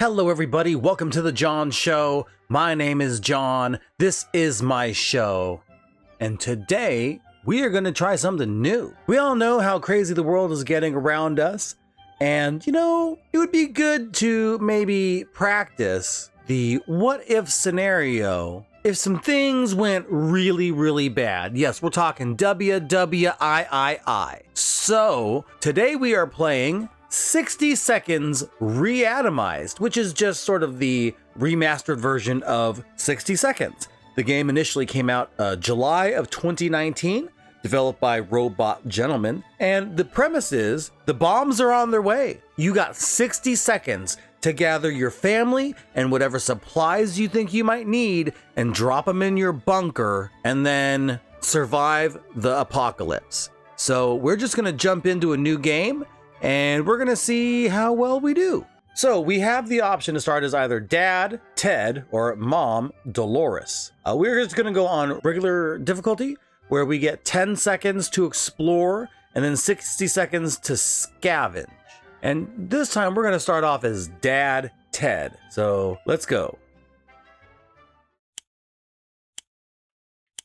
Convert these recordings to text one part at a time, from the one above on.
Hello everybody, welcome to the John Show. My name is John, this is my show. And today, we are going to try something new. We all know how crazy the world is getting around us. And you know, it would be good to maybe practice the what if scenario if some things went really, really bad. Yes, we're talking WWIII. So, today we are playing 60 Seconds REATOMIZed, which is just sort of the remastered version of 60 Seconds. The game initially came out July of 2019, developed by Robot Gentleman, and the premise is the bombs are on their way. You got 60 seconds to gather your family and whatever supplies you think you might need and drop them in your bunker and then survive the apocalypse. So we're just gonna jump into a new game and we're gonna see how well we do. So we have the option to start as either Dad, Ted, or Mom, Dolores. We're just gonna go on regular difficulty, where we get 10 seconds to explore and then 60 seconds to scavenge. And this time we're gonna start off as Dad, Ted. So let's go.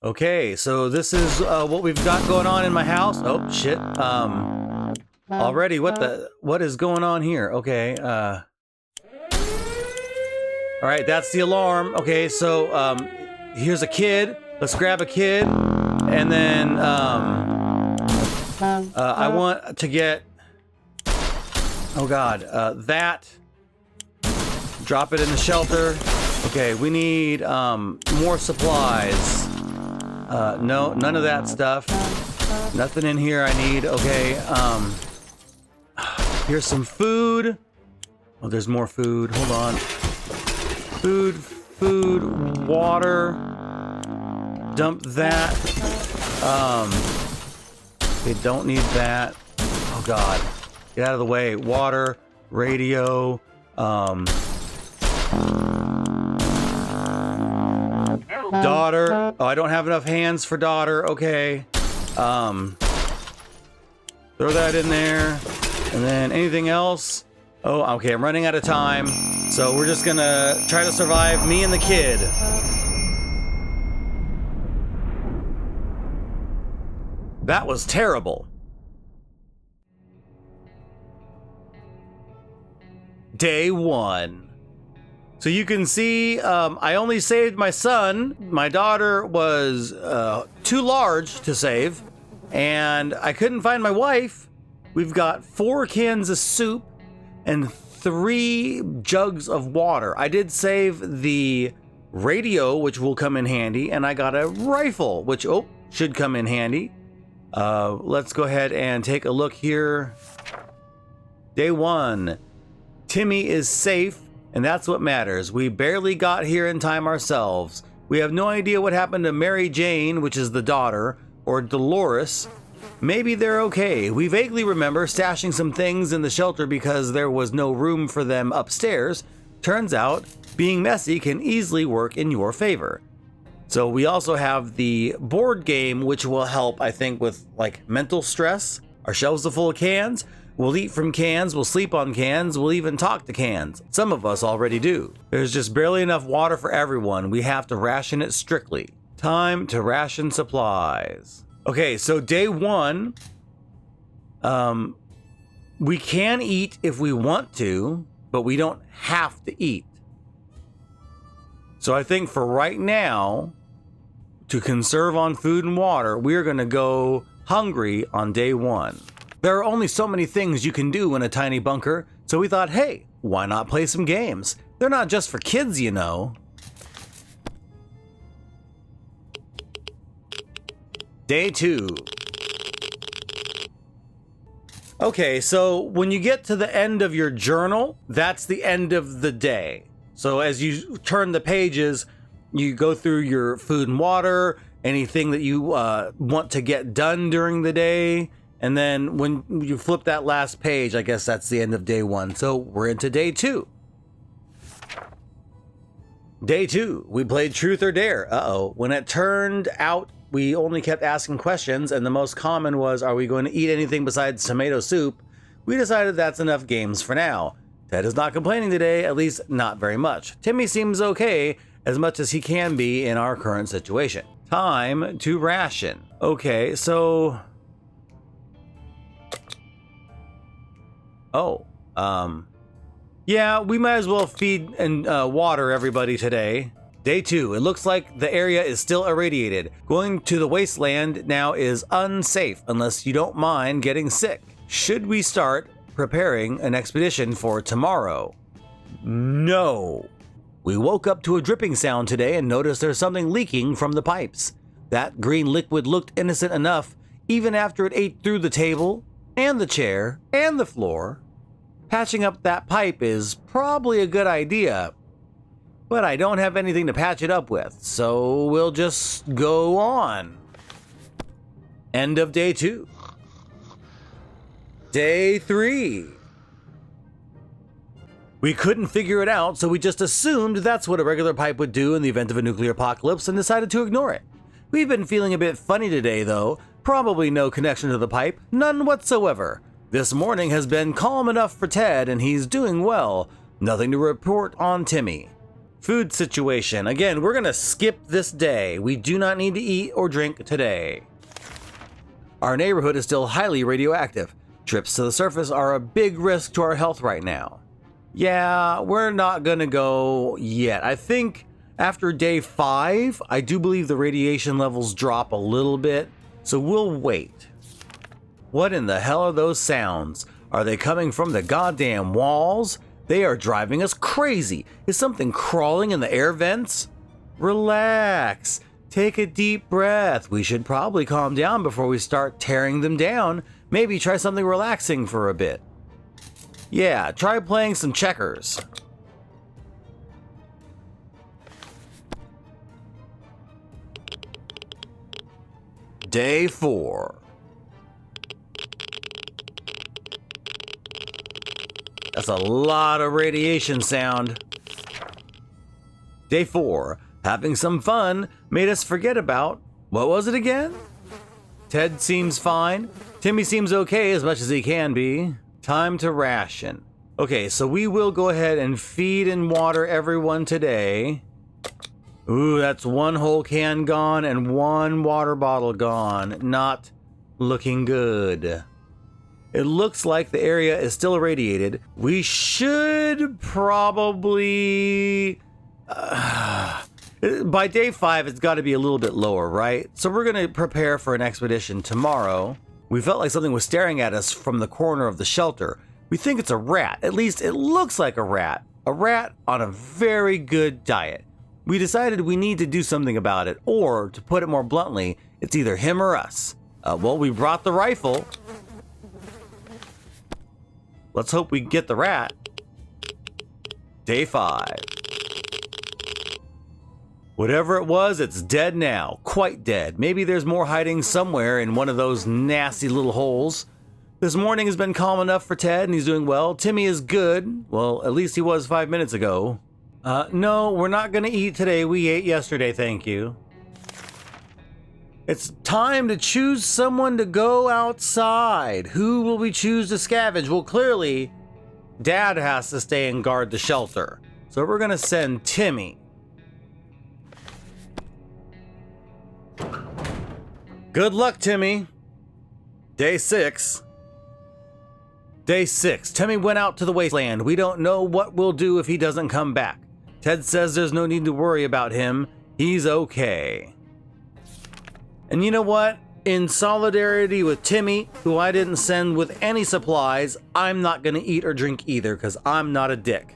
Okay, so this is what we've got going on in my house. Oh shit. Already, what is going on here? Okay, all right, that's the alarm. Okay, so here's a kid. Let's grab a kid, and then I want to get, oh god, that. Drop it in the shelter. Okay, we need more supplies. No, none of that stuff. Nothing in here I need. Okay, here's some food. Oh, there's more food. Hold on. Food, water. Dump that. They don't need that. Oh god. Get out of the way. Water, radio, daughter. Oh, I don't have enough hands for daughter. Okay. Throw that in there. And then anything else? Oh, okay, I'm running out of time. So we're just gonna try to survive, me and the kid. That was terrible. Day one. So you can see, I only saved my son. My daughter was too large to save. And I couldn't find my wife. We've got 4 cans of soup and 3 jugs of water. I did save the radio, which will come in handy, and I got a rifle, which should come in handy. Let's go ahead and take a look here. Day 1. Timmy is safe, and that's what matters. We barely got here in time ourselves. We have no idea what happened to Mary Jane, which is the daughter, or Dolores. Maybe they're okay. We vaguely remember stashing some things in the shelter because there was no room for them upstairs. Turns out, being messy can easily work in your favor. So we also have the board game, which will help, I think, with like mental stress. Our shelves are full of cans. We'll eat from cans, we'll sleep on cans, we'll even talk to cans. Some of us already do. There's just barely enough water for everyone. We have to ration it strictly. Time to ration supplies. Okay, so day 1, we can eat if we want to, but we don't have to eat. So I think for right now, to conserve on food and water, we're gonna go hungry on day 1. There are only so many things you can do in a tiny bunker, so we thought, hey, why not play some games? They're not just for kids, you know. Day 2. Okay, so when you get to the end of your journal, that's the end of the day. So as you turn the pages, you go through your food and water, anything that you want to get done during the day, and then when you flip that last page, I guess that's the end of day 1. So we're into day 2. Day 2, we played Truth or Dare. When it turned out we only kept asking questions, and the most common was, are we going to eat anything besides tomato soup? We decided that's enough games for now. Ted is not complaining today, at least not very much. Timmy seems okay, as much as he can be in our current situation. Time to ration. Okay, so... yeah, we might as well feed and water everybody today. Day 2, it looks like the area is still irradiated. Going to the wasteland now is unsafe unless you don't mind getting sick. Should we start preparing an expedition for tomorrow? No. We woke up to a dripping sound today and noticed there's something leaking from the pipes. That green liquid looked innocent enough even after it ate through the table and the chair and the floor. Patching up that pipe is probably a good idea, but I don't have anything to patch it up with, so we'll just go on. End of day 2. Day 3. We couldn't figure it out, so we just assumed that's what a regular pipe would do in the event of a nuclear apocalypse and decided to ignore it. We've been feeling a bit funny today, though. Probably no connection to the pipe, none whatsoever. This morning has been calm enough for Ted, and he's doing well. Nothing to report on Timmy. Food situation. Again, we're gonna skip this day. We do not need to eat or drink today. Our neighborhood is still highly radioactive. Trips to the surface are a big risk to our health right now. Yeah, we're not gonna go yet. I think after day 5, I do believe the radiation levels drop a little bit, so we'll wait. What in the hell are those sounds? Are they coming from the goddamn walls? They are driving us crazy. Is something crawling in the air vents? Relax. Take a deep breath. We should probably calm down before we start tearing them down. Maybe try something relaxing for a bit. Yeah, try playing some checkers. Day 4. That's a lot of radiation sound. Day 4. Having some fun made us forget about... what was it again? Ted seems fine. Timmy seems okay as much as he can be. Time to ration. Okay, so we will go ahead and feed and water everyone today. Ooh, that's one whole can gone and one water bottle gone. Not looking good. It looks like the area is still irradiated. We should probably... by day 5, it's got to be a little bit lower, right? So we're going to prepare for an expedition tomorrow. We felt like something was staring at us from the corner of the shelter. We think it's a rat. At least it looks like a rat. A rat on a very good diet. We decided we need to do something about it, or, to put it more bluntly, it's either him or us. Well, we brought the rifle. Let's hope we get the rat. Day 5. Whatever it was, it's dead now. Quite dead. Maybe there's more hiding somewhere in one of those nasty little holes. This morning has been calm enough for Ted, and he's doing well. Timmy is good. Well, at least he was 5 minutes ago. No, we're not going to eat today. We ate yesterday, thank you. It's time to choose someone to go outside. Who will we choose to scavenge? Well, clearly, Dad has to stay and guard the shelter. So we're going to send Timmy. Good luck, Timmy. Day 6. Day 6. Timmy went out to the wasteland. We don't know what we'll do if he doesn't come back. Ted says there's no need to worry about him. He's okay. And you know what? In solidarity with Timmy, who I didn't send with any supplies, I'm not going to eat or drink either because I'm not a dick.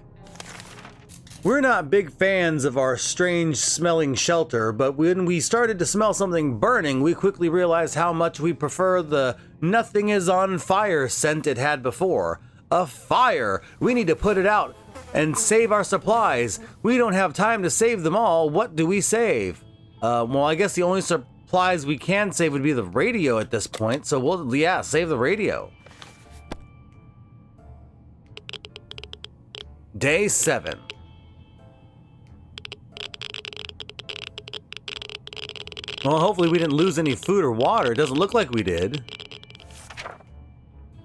We're not big fans of our strange smelling shelter, but when we started to smell something burning, we quickly realized how much we prefer the nothing is on fire scent it had before. A fire! We need to put it out and save our supplies. We don't have time to save them all. What do we save? Well, I guess the only supplies we can save would be the radio at this point, so we'll, yeah, save the radio. Day 7. Well, hopefully we didn't lose any food or water. It doesn't look like we did.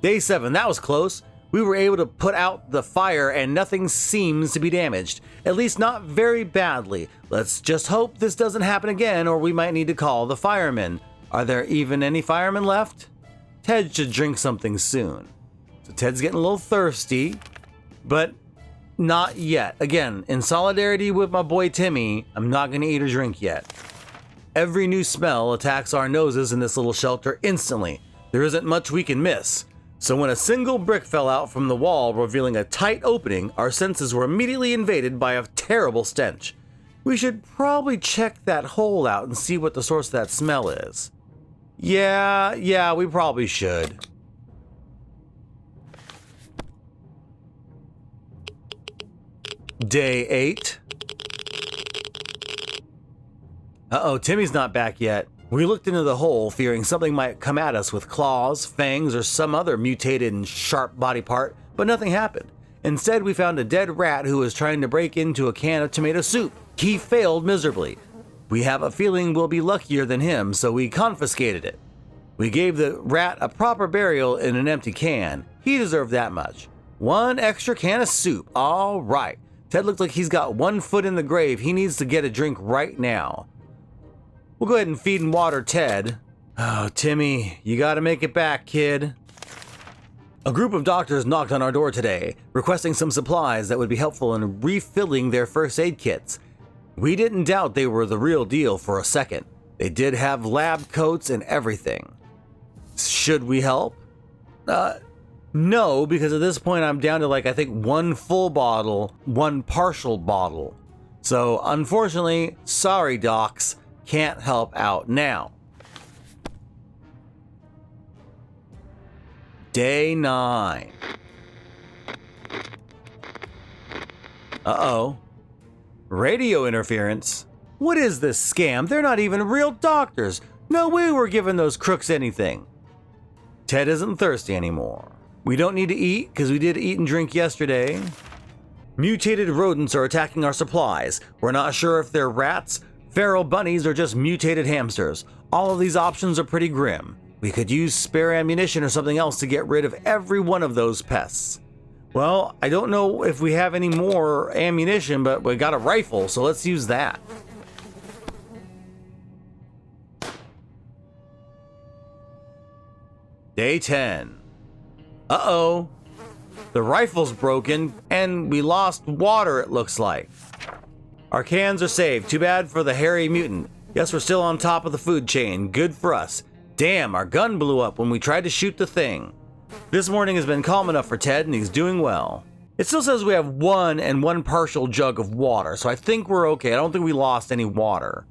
Day 7, that was close. We were able to put out the fire and nothing seems to be damaged. At least not very badly. Let's just hope this doesn't happen again, or we might need to call the firemen. Are there even any firemen left? Ted should drink something soon. So Ted's getting a little thirsty, but not yet. Again, in solidarity with my boy Timmy, I'm not going to eat or drink yet. Every new smell attacks our noses in this little shelter instantly. There isn't much we can miss. So when a single brick fell out from the wall, revealing a tight opening, our senses were immediately invaded by a terrible stench. We should probably check that hole out and see what the source of that smell is. Yeah, we probably should. Day 8. Uh-oh, Timmy's not back yet. We looked into the hole, fearing something might come at us with claws, fangs, or some other mutated and sharp body part, but nothing happened. Instead, we found a dead rat who was trying to break into a can of tomato soup. He failed miserably. We have a feeling we'll be luckier than him, so we confiscated it. We gave the rat a proper burial in an empty can. He deserved that much. 1 extra can of soup. All right. Ted looks like he's got 1 foot in the grave. He needs to get a drink right now. We'll go ahead and feed and water Ted. Oh, Timmy, you gotta make it back, kid. A group of doctors knocked on our door today, requesting some supplies that would be helpful in refilling their first aid kits. We didn't doubt they were the real deal for a second. They did have lab coats and everything. Should we help? No, because at this point I'm down to I think 1 full bottle, 1 partial bottle. So unfortunately, sorry docs, can't help out now. Day 9. Uh-oh. Radio interference? What is this scam? They're not even real doctors. No way we're giving those crooks anything. Ted isn't thirsty anymore. We don't need to eat because we did eat and drink yesterday. Mutated rodents are attacking our supplies. We're not sure if they're rats, feral bunnies, or just mutated hamsters. All of these options are pretty grim. We could use spare ammunition or something else to get rid of every one of those pests. Well, I don't know if we have any more ammunition, but we got a rifle, so let's use that. Day 10. Uh-oh. The rifle's broken, and we lost water, it looks like. Our cans are saved. Too bad for the hairy mutant. Guess we're still on top of the food chain. Good for us. Damn, our gun blew up when we tried to shoot the thing. This morning has been calm enough for Ted, and he's doing well. It still says we have 1 and 1 partial jug of water, so I think we're okay. I don't think we lost any water.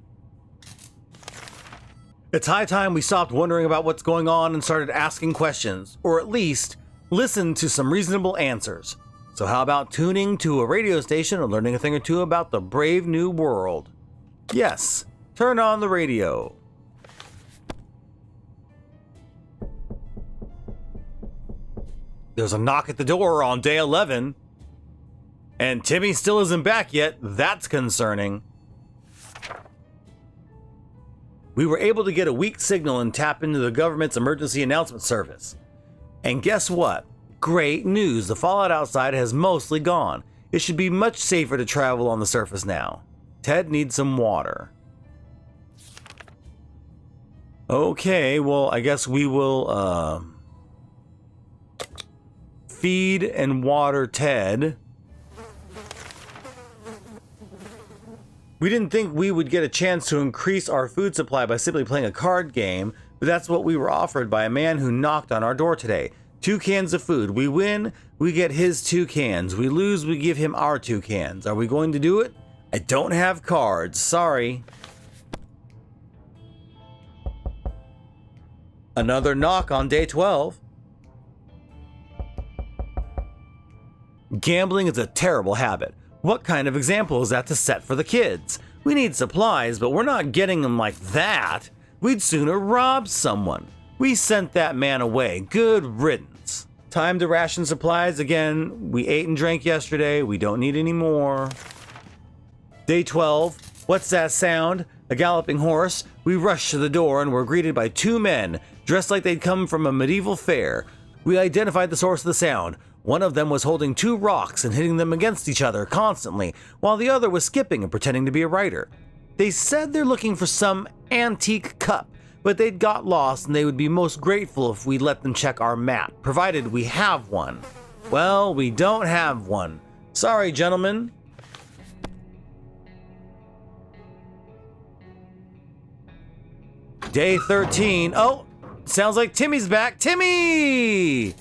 It's high time we stopped wondering about what's going on and started asking questions, or at least listen to some reasonable answers. So how about tuning to a radio station and learning a thing or two about the brave new world? Yes, turn on the radio. There's a knock at the door on day 11. And Timmy still isn't back yet. That's concerning. We were able to get a weak signal and tap into the government's emergency announcement service. And guess what? Great news. The fallout outside has mostly gone. It should be much safer to travel on the surface now. Ted needs some water. Okay, well, I guess we will, feed and water Ted. We didn't think we would get a chance to increase our food supply by simply playing a card game, but that's what we were offered by a man who knocked on our door today. 2 cans of food. We win, we get his 2 cans. We lose, we give him our 2 cans. Are we going to do it? I don't have cards. Sorry. Another knock on day 12. Gambling is a terrible habit. What kind of example is that to set for the kids? We need supplies, but we're not getting them like that. We'd sooner rob someone. We sent that man away. Good riddance. Time to ration supplies again. We ate and drank yesterday. We don't need any more. Day 12. What's that sound? A galloping horse. We rushed to the door and were greeted by 2 men, dressed like they'd come from a medieval fair. We identified the source of the sound. One of them was holding two rocks and hitting them against each other constantly, while the other was skipping and pretending to be a writer. They said they're looking for some antique cup, but they'd got lost and they would be most grateful if we let them check our map, provided we have one. Well, we don't have one. Sorry, gentlemen. Day 13. Oh, sounds like Timmy's back. Timmy!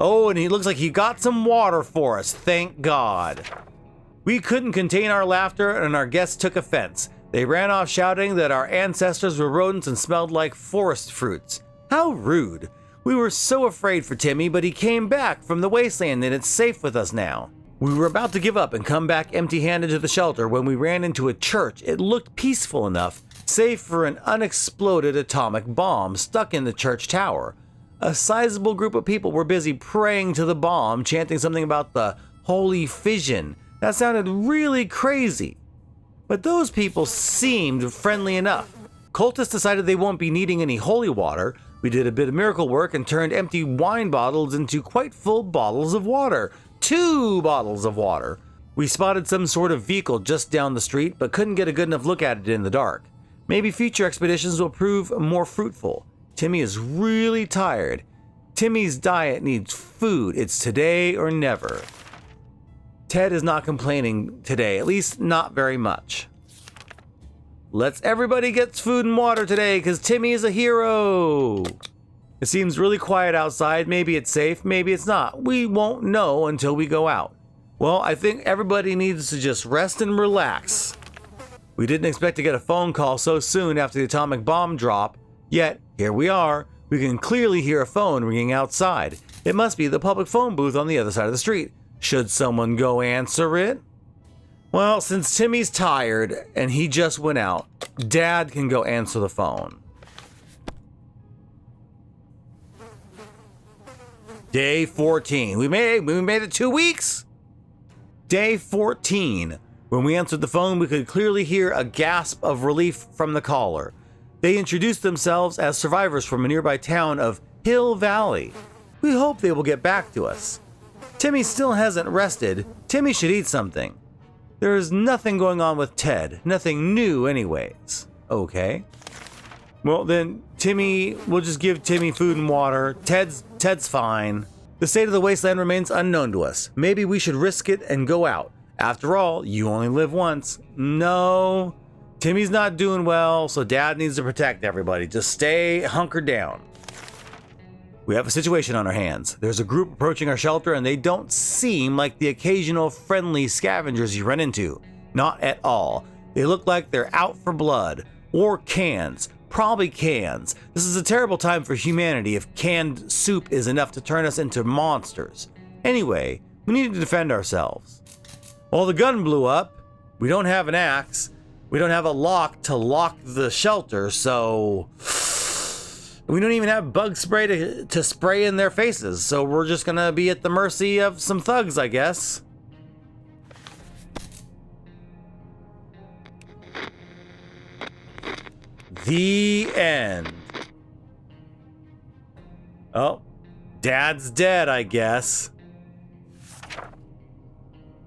Oh, and he looks like he got some water for us. Thank God. We couldn't contain our laughter and our guests took offense. They ran off shouting that our ancestors were rodents and smelled like forest fruits. How rude. We were so afraid for Timmy, but he came back from the wasteland and it's safe with us now. We were about to give up and come back empty-handed to the shelter when we ran into a church. It looked peaceful enough, save for an unexploded atomic bomb stuck in the church tower. A sizable group of people were busy praying to the bomb, chanting something about the holy fission. That sounded really crazy. But those people seemed friendly enough. Cultists decided they won't be needing any holy water. We did a bit of miracle work and turned empty wine bottles into quite full bottles of water. 2 bottles of water. We spotted some sort of vehicle just down the street, but couldn't get a good enough look at it in the dark. Maybe future expeditions will prove more fruitful. Timmy is really tired. Timmy's diet needs food. It's today or never. Ted is not complaining today, at least not very much. Let's everybody get food and water today, because Timmy is a hero. It seems really quiet outside. Maybe it's safe, maybe it's not. We won't know until we go out. Well, I think everybody needs to just rest and relax. We didn't expect to get a phone call so soon after the atomic bomb drop, yet here we are. We can clearly hear a phone ringing outside. It must be the public phone booth on the other side of the street. Should someone go answer it? Well, since Timmy's tired and he just went out, Dad can go answer the phone. Day 14. We made it 2 weeks. Day 14. When we answered the phone, we could clearly hear a gasp of relief from the caller. They introduced themselves as survivors from a nearby town of Hill Valley. We hope they will get back to us. Timmy still hasn't rested. Timmy should eat something. There is nothing going on with Ted. Nothing new anyways. Okay. Well then, we'll just give Timmy food and water. Ted's fine. The state of the wasteland remains unknown to us. Maybe we should risk it and go out. After all, you only live once. No. Timmy's not doing well, so Dad needs to protect everybody. Just stay hunkered down. We have a situation on our hands. There's a group approaching our shelter and they don't seem like the occasional friendly scavengers you run into. Not at all. They look like they're out for blood. Or cans. Probably cans. This is a terrible time for humanity if canned soup is enough to turn us into monsters. Anyway, we need to defend ourselves. Well, the gun blew up. We don't have an axe. We don't have a lock to lock the shelter, so we don't even have bug spray to spray in their faces, so we're just gonna be at the mercy of some thugs, I guess. The end. Oh, Dad's dead, I guess.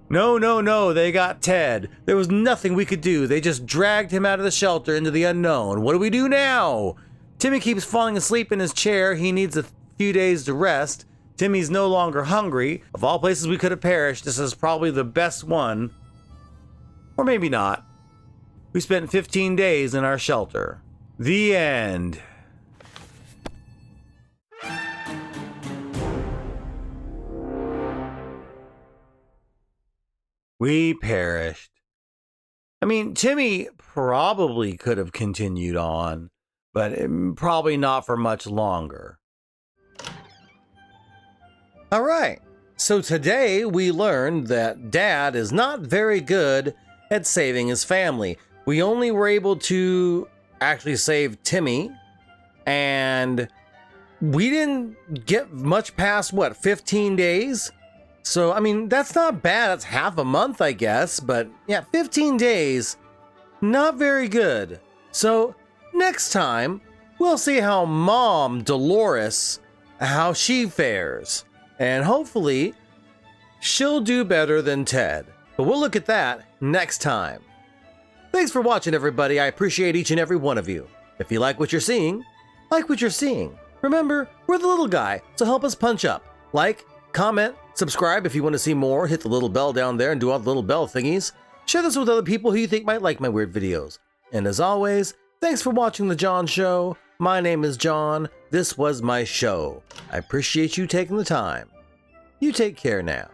No, they got Ted. There was nothing we could do. They just dragged him out of the shelter into the unknown. What do we do now? Timmy keeps falling asleep in his chair. He needs a few days to rest. Timmy's no longer hungry. Of all places we could have perished, this is probably the best one. Or maybe not. We spent 15 days in our shelter. The end. We perished. I mean, Timmy probably could have continued on, but probably not for much longer. All right, so today we learned that Dad is not very good at saving his family. We only were able to actually save Timmy, and we didn't get much past, 15 days? So, I mean, that's not bad. That's half a month, I guess. But yeah, 15 days, not very good. So next time, we'll see how Mom Dolores, how she fares. And hopefully, she'll do better than Ted. But we'll look at that next time. Thanks for watching, everybody. I appreciate each and every one of you. If you like what you're seeing, like what you're seeing. Remember, we're the little guy, so help us punch up. Like, comment, subscribe if you want to see more. Hit the little bell down there and do all the little bell thingies. Share this with other people who you think might like my weird videos. And as always, thanks for watching The John Show. My name is John. This was my show. I appreciate you taking the time. You take care now.